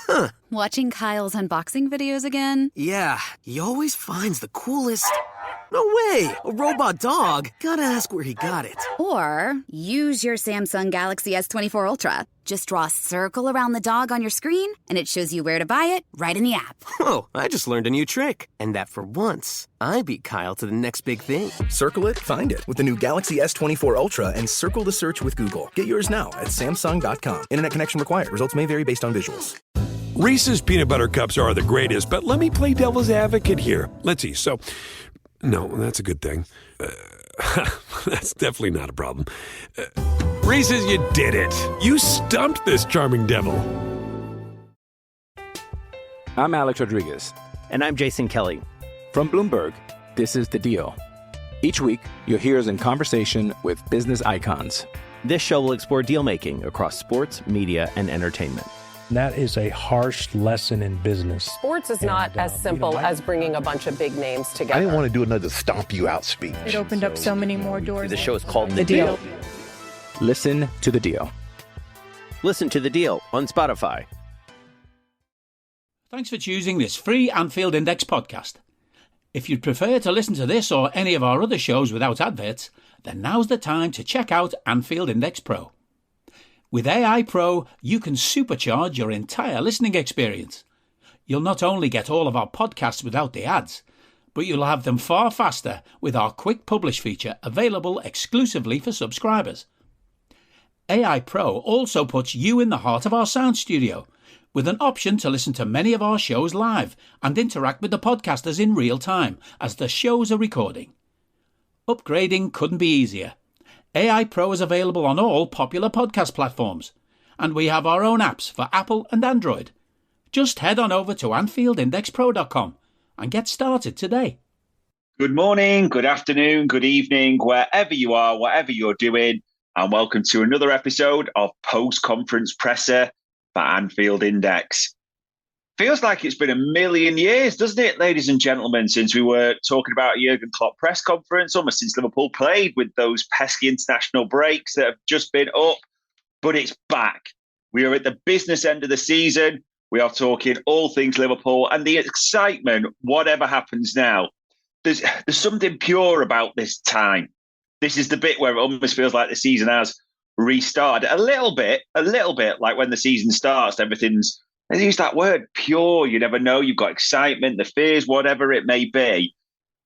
Huh. Watching Kyle's unboxing videos again? Yeah, he always finds the coolest... No way! A robot dog? Gotta ask where he got it. Or use your Samsung Galaxy S24 Ultra. Just draw a circle around the dog on your screen, and it shows you where to buy it right in the app. Oh, I just learned a new trick. And that for once, I beat Kyle to the next big thing. Circle it, find it with the new Galaxy S24 Ultra and circle the search with Google. Get yours now at Samsung.com. Internet connection required. Results may vary based on visuals. Reese's peanut butter cups are the greatest, but let me play devil's advocate here. Let's see. So, no, that's a good thing. That's definitely not a problem. Reese's, you did it. You stumped this charming devil. I'm Alex Rodriguez. And I'm Jason Kelly. From Bloomberg, this is The Deal. Each week, you'll hear us in conversation with business icons. This show will explore deal-making across sports, media, and entertainment. That is a harsh lesson in business. Sports is not as simple as bringing a bunch of big names together. I didn't want to do another stomp you out speech. It opened up so many more doors. The show is called The Deal. Listen to The Deal. Listen to The Deal on Spotify. Thanks for choosing this free Anfield Index podcast. If you'd prefer to listen to this or any of our other shows without adverts, then now's the time to check out Anfield Index Pro. With AI Pro, you can supercharge your entire listening experience. You'll not only get all of our podcasts without the ads, but you'll have them far faster with our Quick Publish feature available exclusively for subscribers. AI Pro also puts you in the heart of our sound studio, with an option to listen to many of our shows live and interact with the podcasters in real time as the shows are recording. Upgrading couldn't be easier. AI Pro is available on all popular podcast platforms, and we have our own apps for Apple and Android. Just head on over to AnfieldIndexPro.com and get started today. Good morning, good afternoon, good evening, wherever you are, whatever you're doing, and welcome to another episode of Post-Conference Presser for Anfield Index. Feels like it's been a million years, doesn't it, ladies and gentlemen, since we were talking about a Jurgen Klopp press conference, almost since Liverpool played with those pesky international breaks that have just been up. But it's back. We are at the business end of the season. We are talking all things Liverpool and the excitement, whatever happens now. There's something pure about this time. This is the bit where it almost feels like the season has restarted. A little bit like when the season starts, everything's, they use that word, pure. You never know. You've got excitement, the fears, whatever it may be.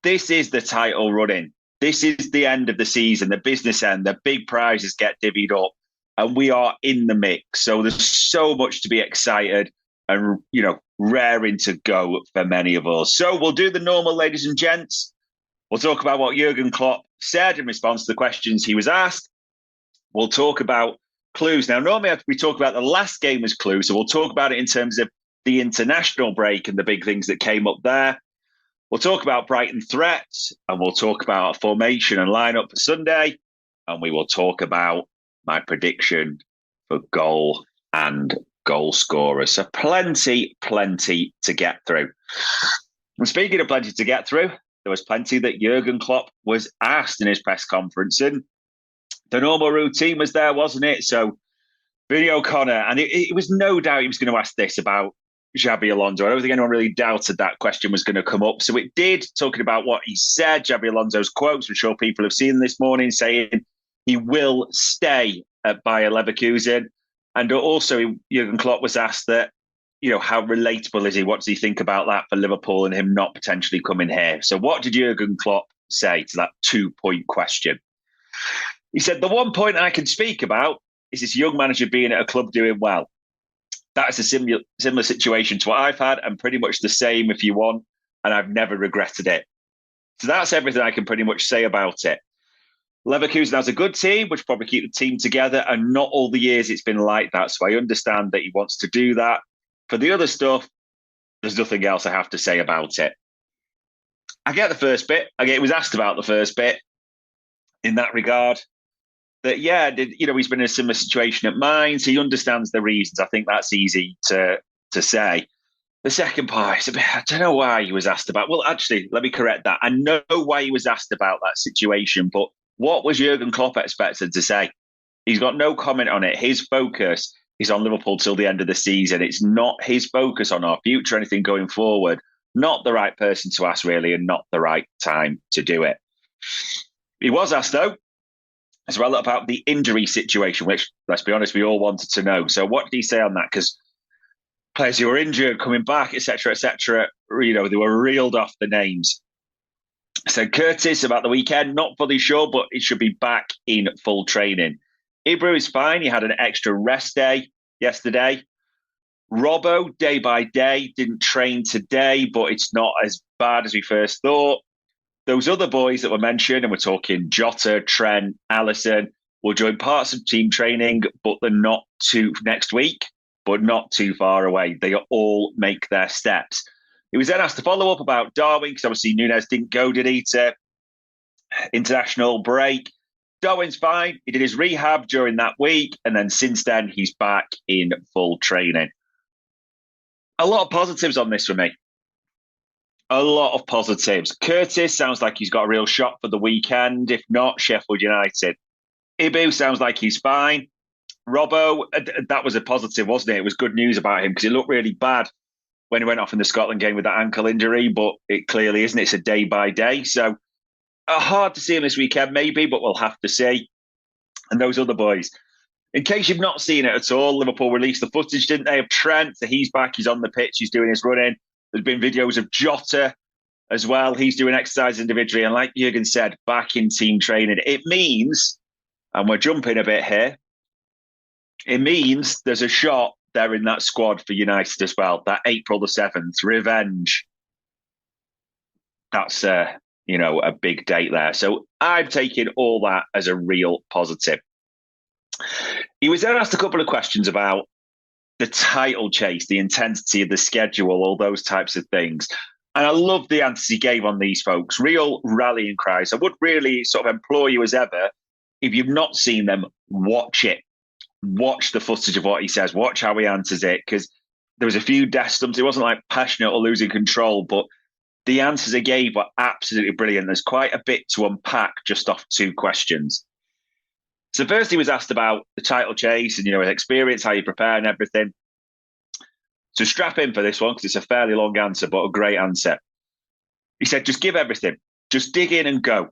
This is the title running. This is the end of the season, the business end. The big prizes get divvied up, and we are in the mix. So there's so much to be excited and, raring to go for many of us. So we'll do the normal, ladies and gents. We'll talk about what Jurgen Klopp said in response to the questions he was asked. We'll talk about clues. Now, normally we talk about the last game as clues, so we'll talk about it in terms of the international break and the big things that came up there. We'll talk about Brighton Threats, and we'll talk about our formation and lineup for Sunday, and we will talk about my prediction for goal and goal scorers. So plenty to get through. And speaking of plenty to get through, there was plenty that Jurgen Klopp was asked in his press conference, and the normal routine was there, wasn't it? So, Vinny O'Connor, and it was no doubt he was going to ask this about Xabi Alonso. I don't think anyone really doubted that question was going to come up. So it did, talking about what he said, Xabi Alonso's quotes, I'm sure people have seen this morning, saying he will stay at Bayer Leverkusen. And also, Jurgen Klopp was asked that, how relatable is he? What does he think about that for Liverpool and him not potentially coming here? So what did Jurgen Klopp say to that 2-point question? He said, the one point I can speak about is this young manager being at a club doing well. That is a similar situation to what I've had, and pretty much the same if you want, and I've never regretted it. So that's everything I can pretty much say about it. Leverkusen has a good team, which probably keep the team together, and not all the years it's been like that. So I understand that he wants to do that. For the other stuff, there's nothing else I have to say about it. I get the first bit. He was asked about the first bit in that regard. That, he's been in a similar situation at mine, so he understands the reasons. I think that's easy to say. The second part, I don't know why he was asked about. Well, actually, let me correct that. I know why he was asked about that situation, but what was Jurgen Klopp expected to say? He's got no comment on it. His focus He's on Liverpool till the end of the season. It's not his focus on our future, anything going forward. Not the right person to ask, really, and not the right time to do it. He was asked, though, as well about the injury situation, which, let's be honest, we all wanted to know. So what did he say on that? Because players who were injured, coming back, etc., they were reeled off the names. So Curtis about the weekend, not fully sure, but he should be back in full training. Ibra is fine. He had an extra rest day yesterday. Robbo, day by day, didn't train today, but it's not as bad as we first thought. Those other boys that were mentioned, and we're talking Jota, Trent, Alisson, will join parts of team training, but they're not next week, but not too far away. They all make their steps. He was then asked to follow up about Darwin, because obviously Núñez didn't go, did he, to international break. Darwin's fine. He did his rehab during that week, and then since then, he's back in full training. A lot of positives on this for me. A lot of positives. Curtis sounds like he's got a real shot for the weekend. If not, Sheffield United. Ibu sounds like he's fine. Robbo, that was a positive, wasn't it? It was good news about him because it looked really bad when he went off in the Scotland game with that ankle injury, but it clearly isn't. It's a day by day. So hard to see him this weekend, maybe, but we'll have to see. And those other boys. In case you've not seen it at all, Liverpool released the footage, didn't they, of Trent? So he's back, he's on the pitch, he's doing his running. There's been videos of Jota as well. He's doing exercise individually. And like Jurgen said, back in team training. It means, and we're jumping a bit here, it means there's a shot there in that squad for United as well. That April the 7th, revenge. That's, a big date there. So I'm taking all that as a real positive. He was then asked a couple of questions about the title chase, the intensity of the schedule, all those types of things. And I love the answers he gave on these folks. Real rallying cries. I would really sort of implore you as ever, if you've not seen them, watch it. Watch the footage of what he says. Watch how he answers it. Because there was a few death stumps. It wasn't like passionate or losing control, but the answers he gave were absolutely brilliant. There's quite a bit to unpack just off two questions. So first he was asked about the title chase and, his experience, how you prepare and everything. So strap in for this one because it's a fairly long answer, but a great answer. He said, just give everything. Just dig in and go.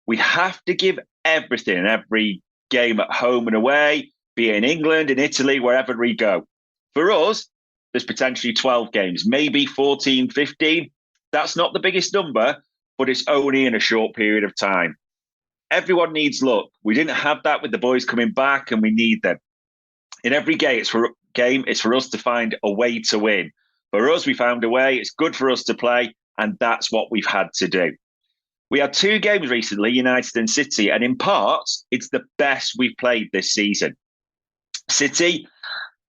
We have to give everything in every game at home and away, be it in England, in Italy, wherever we go. For us, there's potentially 12 games, maybe 14, 15. That's not the biggest number, but it's only in a short period of time. Everyone needs luck. We didn't have that with the boys coming back, and we need them. In every game, it's for us to find a way to win. For us, we found a way. It's good for us to play, and that's what we've had to do. We had two games recently, United and City, and in parts, it's the best we've played this season. City,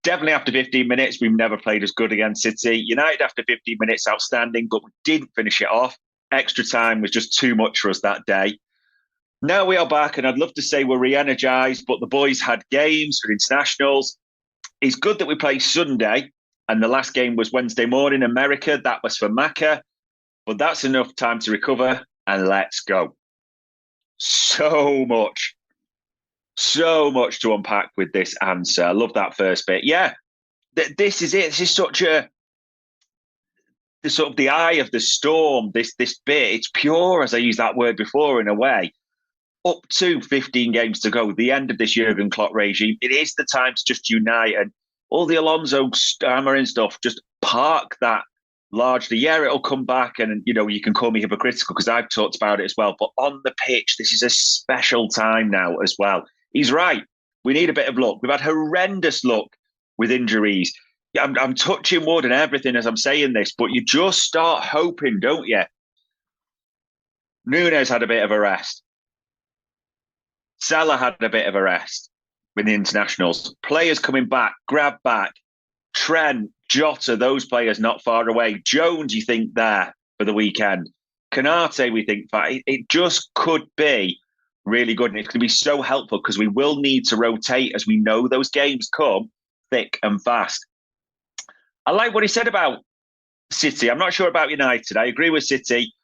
definitely after 15 minutes, we've never played as good against City. United after 15 minutes, outstanding, but we didn't finish it off. Extra time was just too much for us that day. Now we are back, and I'd love to say we're re-energised, but the boys had games for internationals. It's good that we play Sunday, and the last game was Wednesday morning, America. That was for Macca, but that's enough time to recover, and let's go. So much to unpack with this answer. I love that first bit. Yeah, this is it. This is such the eye of the storm, this bit. It's pure, as I used that word before, in a way. Up to 15 games to go, the end of this Jurgen Klopp regime. It is the time to just unite, and all the Alonso stammering stuff, just park that largely. Yeah, it'll come back, and you can call me hypocritical because I've talked about it as well. But on the pitch, this is a special time now as well. He's right. We need a bit of luck. We've had horrendous luck with injuries. I'm touching wood and everything as I'm saying this, but you just start hoping, don't you? Núñez had a bit of a rest. Salah had a bit of a rest with the internationals. Players coming back, grab back. Trent, Jota, those players not far away. Jones, you think, there for the weekend. Canate, we think, it just could be really good. And it's going to be so helpful because we will need to rotate as we know those games come thick and fast. I like what he said about City. I'm not sure about United. I agree with City.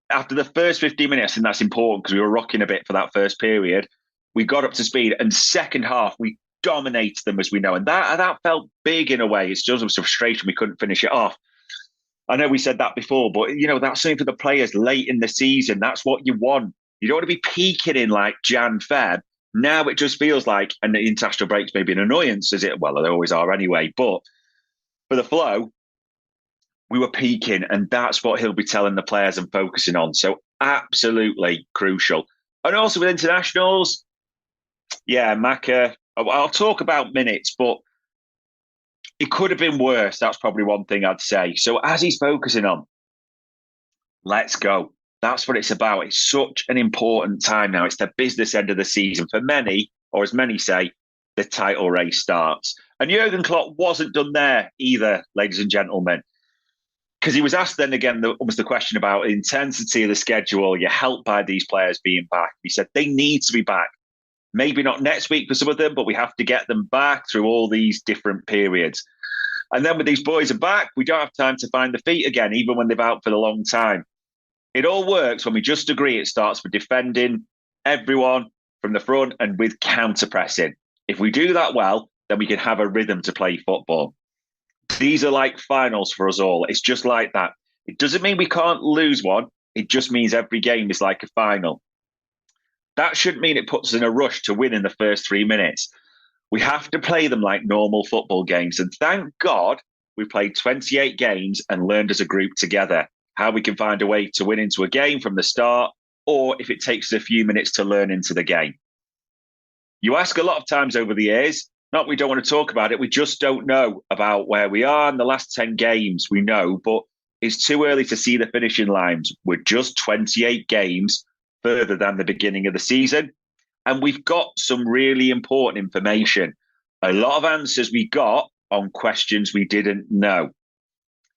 After the first 15 minutes, and that's important because we were rocking a bit for that first period, we got up to speed. And second half, we dominated them, as we know. And that felt big in a way. It's just a frustration we couldn't finish it off. I know we said that before, but, that's something for the players late in the season. That's what you want. You don't want to be peaking in like Jan, Feb. Now it just feels like, and the international breaks may be an annoyance, as it, well, they always are anyway, but for the flow, we were peaking, and that's what he'll be telling the players and focusing on. So absolutely crucial. And also with internationals, Maka, I'll talk about minutes, but it could have been worse. That's probably one thing I'd say. So as he's focusing on, let's go. That's what it's about. It's such an important time now. It's the business end of the season. For many, or as many say, the title race starts. And Jurgen Klopp wasn't done there either, ladies and gentlemen. Because he was asked then again, almost the question about the intensity of the schedule. You're helped by these players being back. He said they need to be back. Maybe not next week for some of them, but we have to get them back through all these different periods. And then when these boys are back, we don't have time to find the feet again, even when they're out for a long time. It all works when we just agree it starts with defending everyone from the front and with counter-pressing. If we do that well, then we can have a rhythm to play football. These are like finals for us all. It's just like that. It doesn't mean we can't lose one. It just means every game is like a final. That shouldn't mean it puts us in a rush to win in the first 3 minutes. We have to play them like normal football games. And thank God we played 28 games and learned as a group together how we can find a way to win into a game from the start, or if it takes us a few minutes to learn into the game. You ask a lot of times over the years, not we don't want to talk about it, we just don't know about where we are in the last 10 games. We know, but it's too early to see the finishing lines. We're just 28 games further than the beginning of the season. And we've got some really important information. A lot of answers we got on questions we didn't know.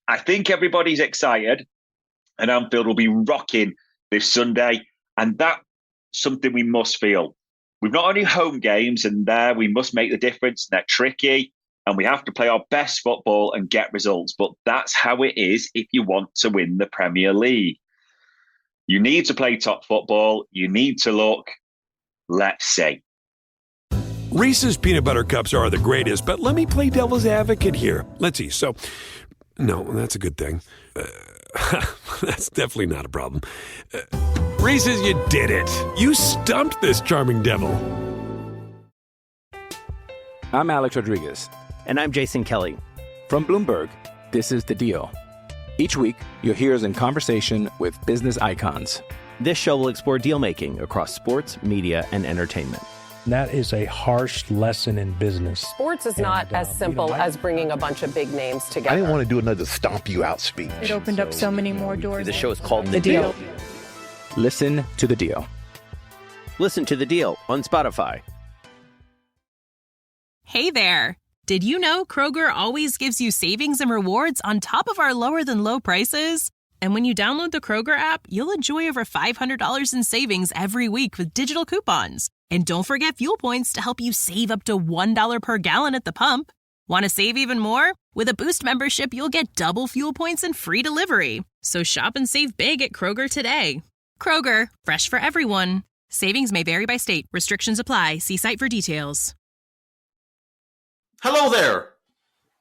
I think everybody's excited, and Anfield will be rocking this Sunday. And that's something we must feel. We've not only home games, and there we must make the difference. They're tricky, and we have to play our best football and get results. But that's how it is if you want to win the Premier League. You need to play top football. You need to look. Let's see. Reese's peanut butter cups are the greatest, but let me play devil's advocate here. Let's see. So, no, that's a good thing. That's definitely not a problem. Reese's, you did it. You stumped this charming devil. I'm Alex Rodriguez. And I'm Jason Kelly. From Bloomberg, this is The Deal. Each week, you'll hear us in conversation with business icons. This show will explore deal-making across sports, media, and entertainment. That is a harsh lesson in business. Sports is not as simple as bringing a bunch of big names together. I didn't want to do another stomp you out speech. It opened up so many more doors. The show is called The Deal. Listen to The Deal. Listen to The Deal on Spotify. Hey there. Did you know Kroger always gives you savings and rewards on top of our lower-than-low prices? And when you download the Kroger app, you'll enjoy over $500 in savings every week with digital coupons. And don't forget fuel points to help you save up to $1 per gallon at the pump. Want to save even more? With a Boost membership, you'll get double fuel points and free delivery. So shop and save big at Kroger today. Kroger, fresh for everyone. Savings may vary by state. Restrictions apply. See site for details. Hello there.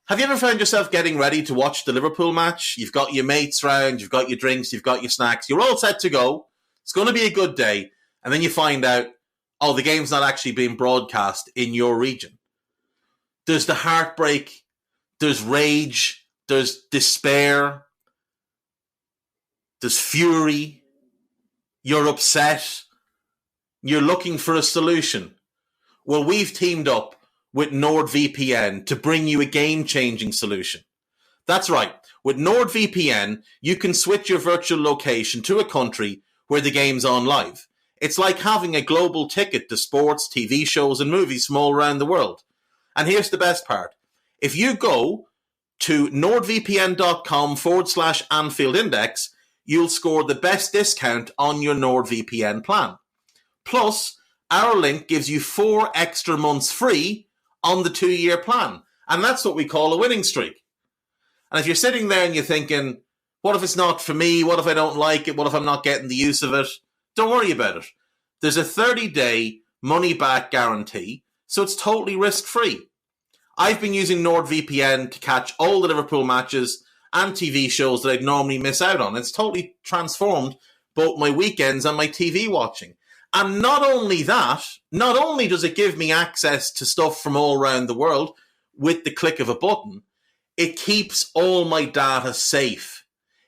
Have you ever found yourself getting ready to watch the Liverpool match? You've got your mates round, you've got your drinks, you've got your snacks. You're all set to go. It's going to be a good day. And then you find out, oh, the game's not actually being broadcast in your region. There's the heartbreak. There's rage. There's despair. There's fury. You're upset. You're looking for a solution. Well, we've teamed up with NordVPN to bring you a game-changing solution. That's right. With NordVPN, you can switch your virtual location to a country where the game's on live. It's like having a global ticket to sports, TV shows, and movies from all around the world. And here's the best part. If you go to nordvpn.com/Anfield Index, you'll score the best discount on your NordVPN plan. Plus, our link gives you 4 extra months free on the 2-year plan. And that's what we call a winning streak. And if you're sitting there and you're thinking, what if it's not for me? What if I don't like it? What if I'm not getting the use of it? Don't worry about it. There's a 30-day money-back guarantee. So it's totally risk-free. I've been using NordVPN to catch all the Liverpool matches and TV shows that I'd normally miss out on. It's totally transformed both my weekends and my TV watching. And not only that, not only does it give me access to stuff from all around the world with the click of a button, it keeps all my data safe.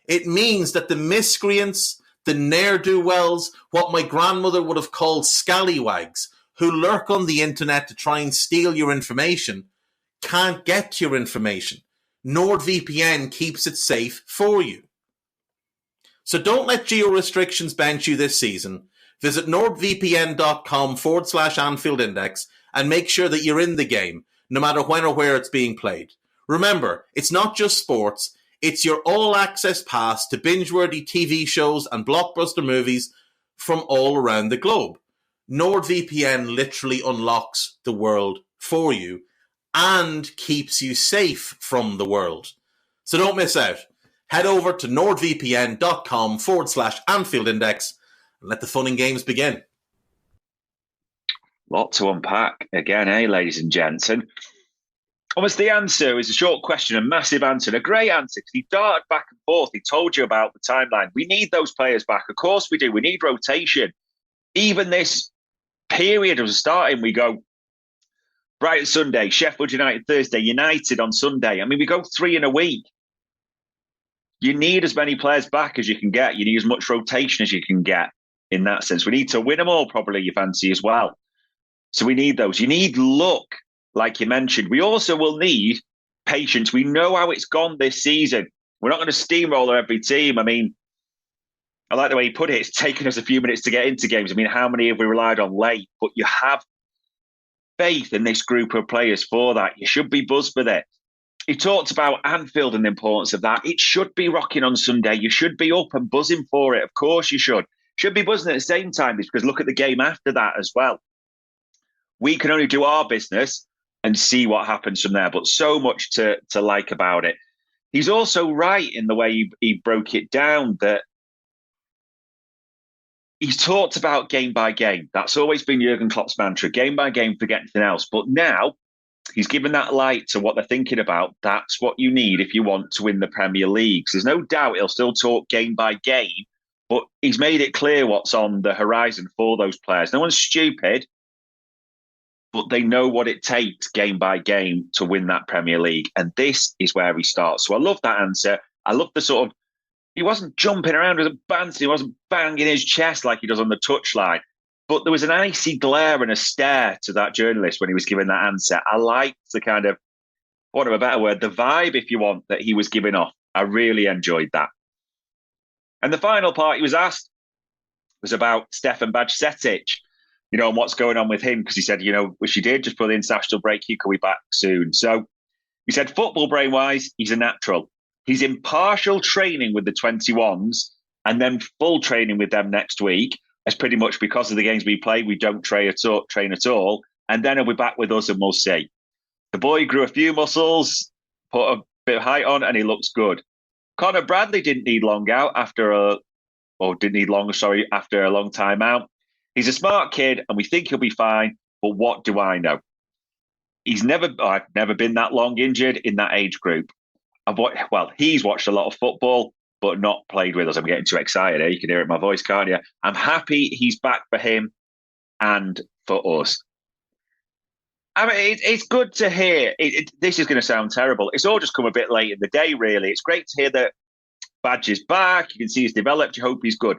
It means that the miscreants, the ne'er-do-wells, what my grandmother would have called scallywags, who lurk on the internet to try and steal your information, can't get to your information. NordVPN keeps it safe for you. So don't let geo-restrictions bench you this season. Visit nordvpn.com/Anfield Index and make sure that you're in the game, no matter when or where it's being played. Remember, it's not just sports, it's your all-access pass to binge-worthy TV shows and blockbuster movies from all around the globe. NordVPN literally unlocks the world for you and keeps you safe from the world. So don't miss out. Head over to nordvpn.com/Anfield Index and let the fun and games begin. Lot to unpack again, ladies and gents? And almost the answer is a short question, a massive answer, and a great answer because he darted back and forth. He told you about the timeline. We need those players back. Of course we do. We need rotation. Even this period of starting, we go Brighton Sunday, Sheffield United Thursday, United on Sunday. I mean, we go 3 in a week. You need as many players back as you can get. You need as much rotation as you can get in that sense. We need to win them all, probably, you fancy, as well. So we need those. You need luck, like you mentioned. We also will need patience. We know how it's gone this season. We're not going to steamroller every team. I mean, I like the way he put it. It's taken us a few minutes to get into games. I mean, how many have we relied on late? But you have faith in this group of players for that. You should be buzzed with it. He talked about Anfield and the importance of that. It should be rocking on Sunday. You should be up and buzzing for it. Of course you should. Should be buzzing at the same time because look at the game after that as well. We can only do our business and see what happens from there. But so much to like about it. He's also right in the way he broke it down that he's talked about game by game. That's always been Jurgen Klopp's mantra, game by game, forget anything else. But now he's given that light to what they're thinking about. That's what you need if you want to win the Premier League. So there's no doubt he'll still talk game by game, but he's made it clear what's on the horizon for those players. No one's stupid, but they know what it takes game by game to win that Premier League. And this is where he starts. So I love that answer. I love the sort of, he wasn't jumping around, he wasn't bouncing, he wasn't banging his chest like he does on the touchline. But there was an icy glare and a stare to that journalist when he was giving that answer. I liked the kind of, what of a better word, the vibe, if you want, that he was giving off. I really enjoyed that. And the final part he was asked was about Stefan Bajcetic, and what's going on with him. Because he said, wish he did just for the international break, he could be back soon. So he said, football brain-wise, he's a natural. He's in partial training with the 21s and then full training with them next week. As pretty much because of the games we play, we don't train at all. And then he'll be back with us and we'll see. The boy grew a few muscles, put a bit of height on, and he looks good. Conor Bradley didn't need long out after a long time out. He's a smart kid and we think he'll be fine, but what do I know? I've never been that long injured in that age group. He's watched a lot of football, but not played with us. I'm getting too excited here. You can hear it in my voice, can't you? I'm happy he's back for him and for us. I mean, it's good to hear. This is going to sound terrible. It's all just come a bit late in the day, really. It's great to hear that Badge is back. You can see he's developed. You hope he's good.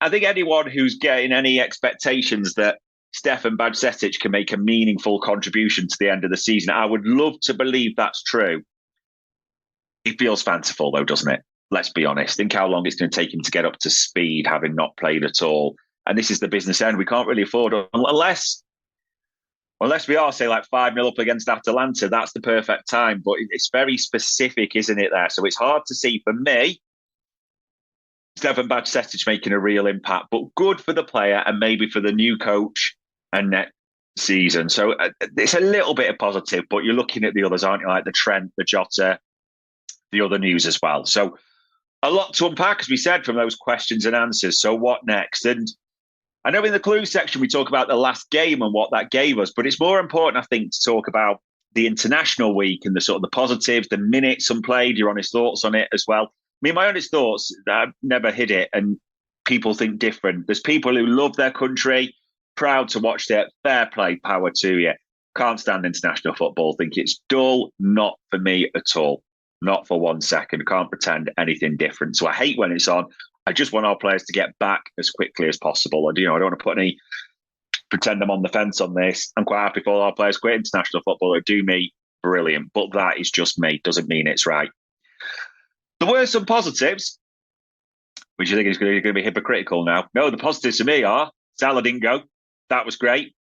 I think anyone who's getting any expectations that Stefan Bajcetic can make a meaningful contribution to the end of the season, I would love to believe that's true. It feels fanciful, though, doesn't it? Let's be honest. Think how long it's going to take him to get up to speed, having not played at all. And this is the business end. We can't really afford it. Unless we are, say, like 5-0 up against Atalanta, that's the perfect time. But it's very specific, isn't it, there? So it's hard to see, for me, Stefan Bajcetic making a real impact. But good for the player and maybe for the new coach and next season. So it's a little bit of positive, but you're looking at the others, aren't you? Like the Trent, the Jota, the other news as well. So a lot to unpack, as we said, from those questions and answers. So what next? And I know in the clue section we talk about the last game and what that gave us, but it's more important, I think, to talk about the international week and the sort of the positives, the minutes unplayed, your honest thoughts on it as well. I mean, my honest thoughts, I've never hid it, and people think different. There's people who love their country, proud to watch it. Fair play, power to you. Can't stand international football. Think it's dull. Not for me at all. Not for 1 second. Can't pretend anything different. So I hate when it's on. I just want our players to get back as quickly as possible. I don't want to put any pretend I'm on the fence on this. I'm quite happy for all our players quit international football. It do me brilliant, but that is just me. Doesn't mean it's right. There were some positives, which I think is going to be hypocritical now. No, the positives to me are Salah didn't go. That was great.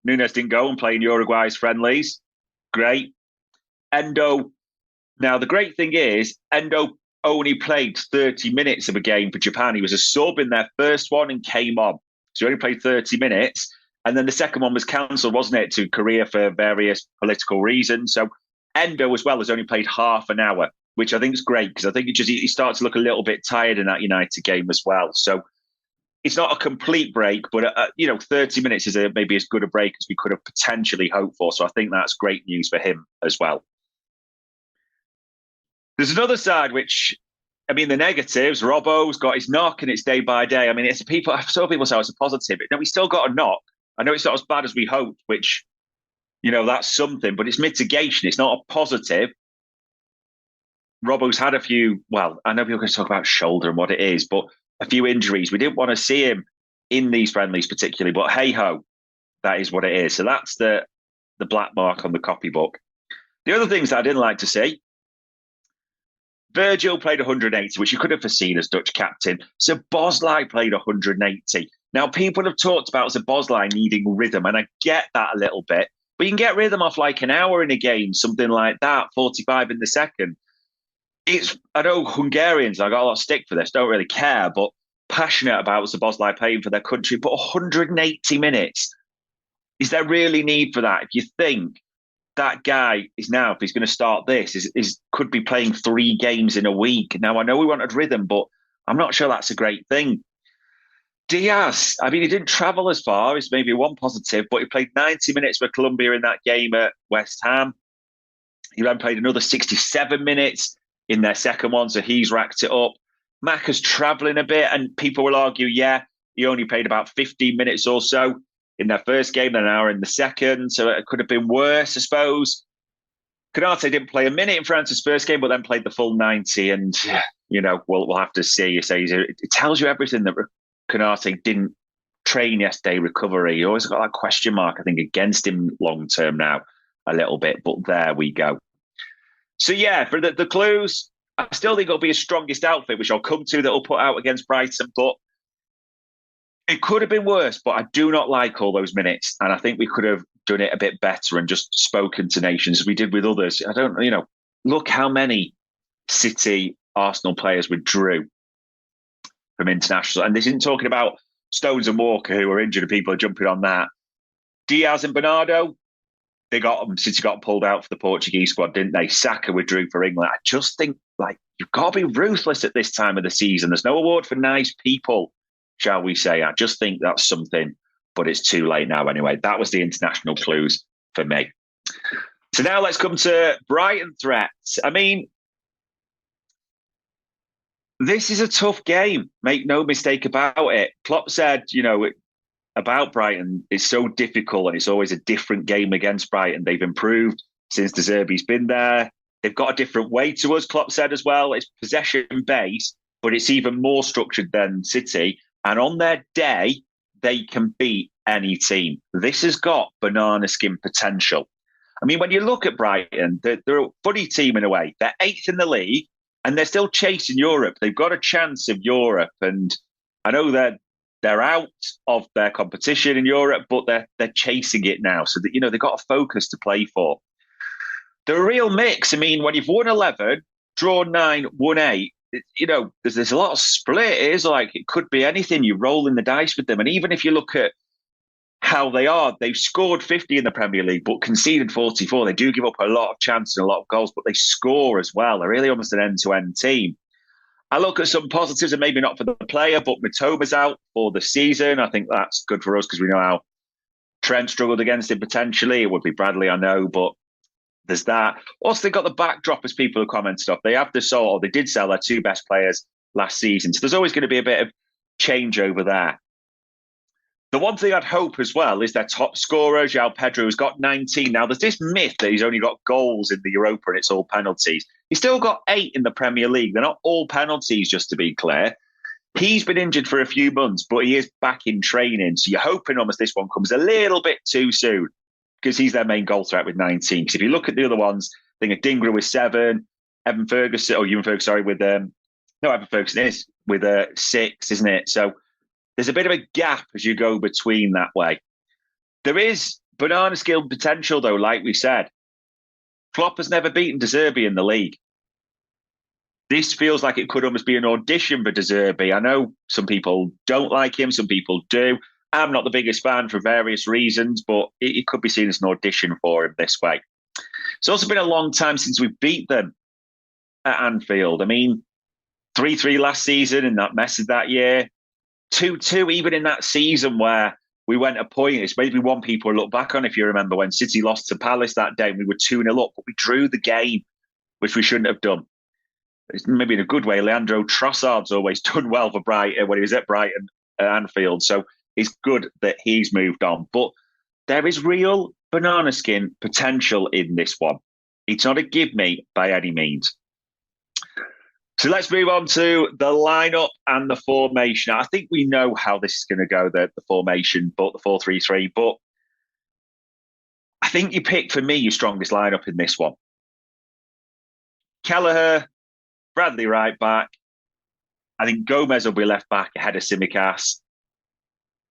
Nunes didn't go and play in Uruguay's friendlies. Great. Endo. Now, the great thing is, Endo only played 30 minutes of a game for Japan. He was a sub in their first one and came on. So he only played 30 minutes. And then the second one was cancelled, wasn't it, to Korea for various political reasons. So Endo, as well, has only played half an hour, which I think is great because I think he starts to look a little bit tired in that United game as well. So it's not a complete break, but 30 minutes is maybe as good a break as we could have potentially hoped for. So I think that's great news for him as well. There's another side, which, I mean, the negatives. Robbo's got his knock and it's day by day. I mean, I saw people say it's a positive. No, we still got a knock. I know it's not as bad as we hoped, which, that's something, but it's mitigation. It's not a positive. Robbo's had a few, well, I know people are going to talk about shoulder and what it is, but a few injuries. We didn't want to see him in these friendlies particularly, but hey-ho, that is what it is. So that's the black mark on the copybook. The other things that I didn't like to see, Virgil played 180, which you could have foreseen as Dutch captain. So Bosley played 180. Now, people have talked about Bosley needing rhythm, and I get that a little bit, but you can get rhythm off like an hour in a game, something like that, 45 in the second. I know Hungarians, I got a lot of stick for this, don't really care, but passionate about Bosley playing for their country. But 180 minutes, is there really need for that? If you think that guy is now, if he's going to start this, could be playing 3 games in a week. Now, I know we wanted rhythm, but I'm not sure that's a great thing. Diaz, I mean, he didn't travel as far. It's maybe one positive, but he played 90 minutes for Colombia in that game at West Ham. He then played another 67 minutes in their second one, so he's racked it up. Macca's travelling a bit, and people will argue, he only played about 15 minutes or so in their first game, then an hour in the second, so it could have been worse, I suppose. Konate didn't play a minute in France's first game, but then played the full 90, and, we'll have to see. It tells you everything that Konate didn't train yesterday, recovery. He always got that question mark, I think, against him long-term now a little bit, but there we go. So, for the clues, I still think it'll be his strongest outfit, which I'll come to, that will put out against Brighton, but it could have been worse, but I do not like all those minutes, and I think we could have done it a bit better and just spoken to nations as we did with others. I don't, look how many City, Arsenal players withdrew from international, and this isn't talking about Stones and Walker who were injured and people are jumping on that. Diaz and Bernardo, City got pulled out for the Portuguese squad, didn't they? Saka withdrew for England. I just think, you've got to be ruthless at this time of the season. There's no award for nice people, shall we say. I just think that's something, but it's too late now anyway. That was the international clues for me. So now let's come to Brighton Threats. I mean, this is a tough game. Make no mistake about it. Klopp said, about Brighton, it's so difficult and it's always a different game against Brighton. They've improved since De Zerbi's been there. They've got a different way to us, Klopp said as well. It's possession-based, but it's even more structured than City. And on their day, they can beat any team. This has got banana skin potential. I mean, when you look at Brighton, they're a funny team in a way. They're 8th in the league and they're still chasing Europe. They've got a chance of Europe. And I know they're out of their competition in Europe, but they're chasing it now. So that, they've got a focus to play for. They're a real mix. I mean, when you've won 11, drawn 9, won 8, there's a lot of split. It is it could be anything. You roll in the dice with them. And even if you look at how they are, they've scored 50 in the Premier League, but conceded 44. They do give up a lot of chances and a lot of goals, but they score as well. They're really almost an end-to-end team. I look at some positives, and maybe not for the player, but Matoma's out for the season. I think that's good for us because we know how Trent struggled against him potentially. It would be Bradley, I know, but there's that. Also, they've got the backdrop, as people have commented off. They did sell their 2 best players last season. So there's always going to be a bit of change over there. The one thing I'd hope as well is their top scorer, João Pedro, has got 19. Now, there's this myth that he's only got goals in the Europa and it's all penalties. He's still got 8 in the Premier League. They're not all penalties, just to be clear. He's been injured for a few months, but he is back in training. So you're hoping almost this one comes a little bit too soon because he's their main goal threat with 19. Because if you look at the other ones, I think Adingra with 7, Evan Ferguson with Evan Ferguson is with 6, isn't it? So there's a bit of a gap as you go between that way. There is banana skin potential, though, like we said. Klopp has never beaten De Zerbi in the league. This feels like it could almost be an audition for De Zerbi. I know some people don't like him, some people do. I'm not the biggest fan for various reasons, but it could be seen as an audition for him this way. It's also been a long time since we beat them at Anfield. I mean, 3-3 last season in that mess of that year. 2-2 even in that season where we went a point. It's maybe one people look back on, if you remember, when City lost to Palace that day. We were 2-0 up, but we drew the game, which we shouldn't have done. It's maybe in a good way. Leandro Trossard's always done well for Brighton when he was at Brighton at Anfield. So it's good that he's moved on. But there is real banana skin potential in this one. It's not a give me by any means. So let's move on to the lineup and the formation. I think we know how this is going to go, the formation, but the 4-3-3. But I think you picked, for me, your strongest lineup in this one. Kelleher, Bradley right back. I think Gomez will be left back ahead of Tsimikas,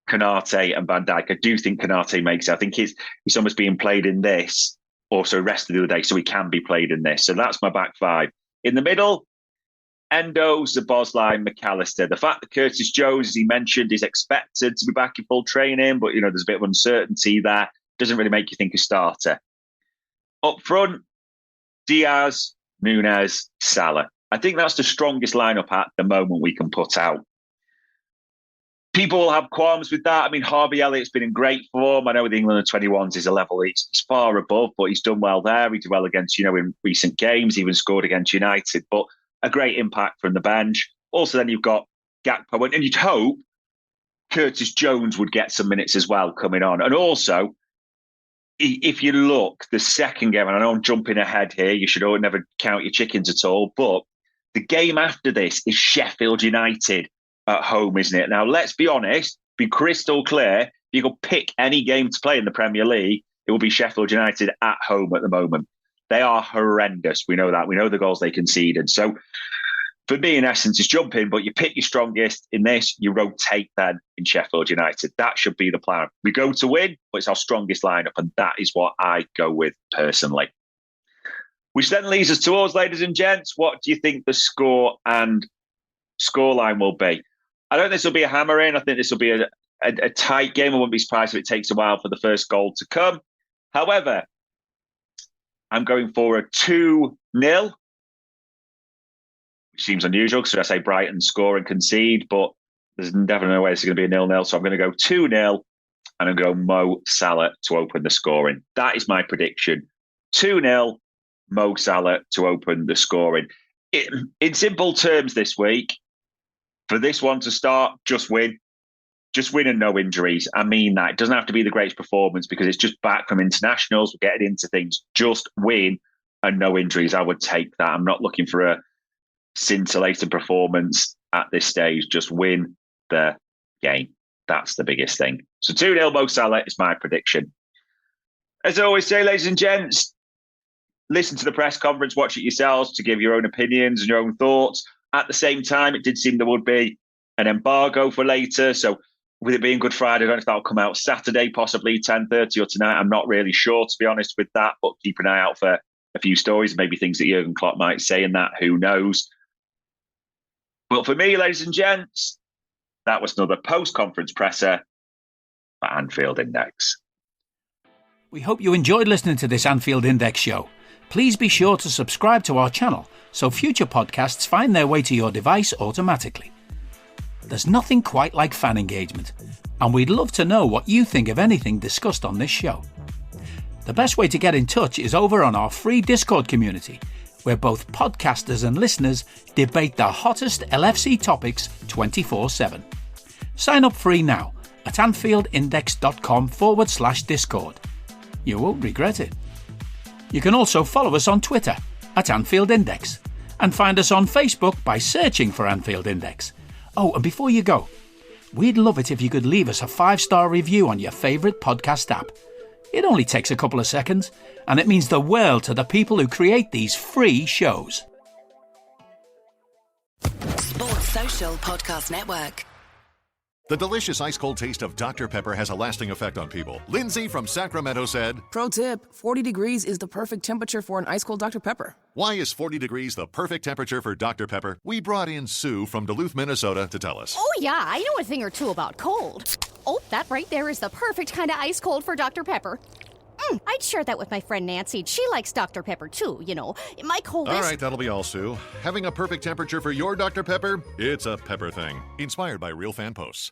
Konate and Van Dijk. I do think Konate makes it. I think he's almost being played in this, also rested the other day, so he can be played in this. So that's my back 5. In the middle, Endo, Szoboszlai, McAllister. The fact that Curtis Jones, as he mentioned, is expected to be back in full training, but there's a bit of uncertainty there. Doesn't really make you think a starter. Up front, Diaz, Núñez, Salah. I think that's the strongest lineup at the moment we can put out. People will have qualms with that. I mean, Harvey Elliott's been in great form. I know with the England under-21s is a level it's far above, but he's done well there. He did well against, in recent games, even scored against United. But a great impact from the bench. Also, then you've got Gakpo, and you'd hope Curtis Jones would get some minutes as well coming on. And also, if you look, the second game, and I know I'm jumping ahead here, you should never count your chickens at all, but the game after this is Sheffield United at home, isn't it? Now, let's be honest, be crystal clear, if you could pick any game to play in the Premier League, it will be Sheffield United at home at the moment. They are horrendous. We know that. We know the goals they conceded. So for me, in essence, it's jump in, but you pick your strongest in this, you rotate then in Sheffield United. That should be the plan. We go to win, but it's our strongest lineup, and that is what I go with personally. Which then leads us towards, ladies and gents, what do you think the score and scoreline will be? I don't think this will be a hammer-in. I think this will be a tight game. I wouldn't be surprised if it takes a while for the first goal to come. However, I'm going for a 2-0, which seems unusual because I say Brighton score and concede, but there's definitely no way it's going to be a 0-0. So I'm going to go 2-0 and I'm going to go Mo Salah to open the scoring. That is my prediction. 2-0, Mo Salah to open the scoring. In simple terms this week, for this one to start, just win. Just win and no injuries. I mean that. It doesn't have to be the greatest performance because it's just back from internationals. We're getting into things. Just win and no injuries. I would take that. I'm not looking for a scintillating performance at this stage. Just win the game. That's the biggest thing. So 2-0 Mo Salah is my prediction. As I always say, ladies and gents, listen to the press conference, watch it yourselves to give your own opinions and your own thoughts. At the same time, it did seem there would be an embargo for later. So with it being Good Friday, I don't know if that'll come out Saturday, possibly 10:30 or tonight. I'm not really sure, to be honest, with that, but keep an eye out for a few stories, maybe things that Jurgen Klopp might say in that. Who knows? But for me, ladies and gents, that was another post-conference presser for Anfield Index. We hope you enjoyed listening to this Anfield Index show. Please be sure to subscribe to our channel so future podcasts find their way to your device automatically. There's nothing quite like fan engagement, and we'd love to know what you think of anything discussed on this show. The best way to get in touch is over on our free Discord community, where both podcasters and listeners debate the hottest LFC topics 24/7. Sign up free now at AnfieldIndex.com/Discord. You won't regret it. You can also follow us on Twitter at Anfield Index and find us on Facebook by searching for Anfield Index. Oh, and before you go, we'd love it if you could leave us a 5-star review on your favourite podcast app. It only takes a couple of seconds, and it means the world to the people who create these free shows. Sports Social Podcast Network. The delicious ice-cold taste of Dr. Pepper has a lasting effect on people. Lindsay from Sacramento said, Pro tip, 40 degrees is the perfect temperature for an ice-cold Dr. Pepper. Why is 40 degrees the perfect temperature for Dr. Pepper? We brought in Sue from Duluth, Minnesota to tell us. Oh yeah, I know a thing or two about cold. Oh, that right there is the perfect kind of ice-cold for Dr. Pepper. I'd share that with my friend Nancy. She likes Dr. Pepper too, you know. My coldest... All right, that'll be all, Sue. Having a perfect temperature for your Dr. Pepper? It's a Pepper thing. Inspired by real fan posts.